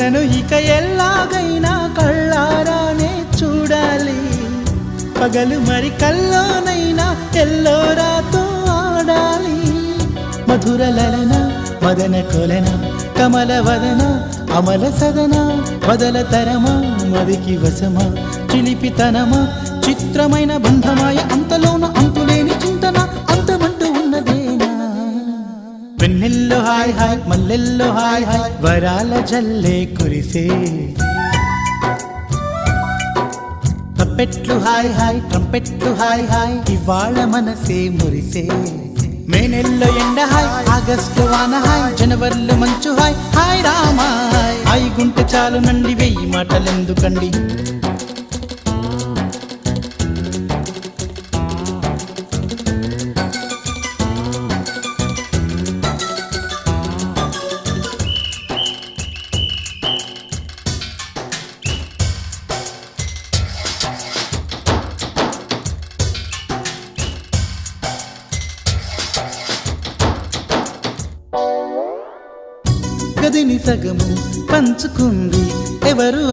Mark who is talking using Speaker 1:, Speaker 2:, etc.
Speaker 1: నన్ను ఇక ఎల్లాగైనా కళ్ళారానే చూడాలి, పగలు మరి కల్లోనైనా ఎల్లోరాతో ఆడాలి. మధుర లలన మదన కొలన కమల వదన అమల సదన వదల తరమా మదికి వశమా చిలిపితనమా చిత్రమైన బంధమాయ అంతలోన అంతులేని చింతన అంతమంటూ ఉన్నదేనా. వెన్నెల్లో హాయ్ హాయ్ మల్లెల్లో హాయ్ హాయ్ వరాల జల్లే కురిసే, తప్పెట్లు హాయ్ హాయ్ ట్రంపెట్లు హాయ్ హాయ్ ఇవాళ మనసే మురిసే. మే నెలలో ఎండ హాయ్ ఆగస్టు వాన హాయ్ జనవరిలో మంచు హాయ్ హాయ్ రామా హాయ్. హాయ్ గుంటె చాలు నండి వెయ్యి మాటలెందుకండి. గదిని సగము పంచుకుంది ఎవరు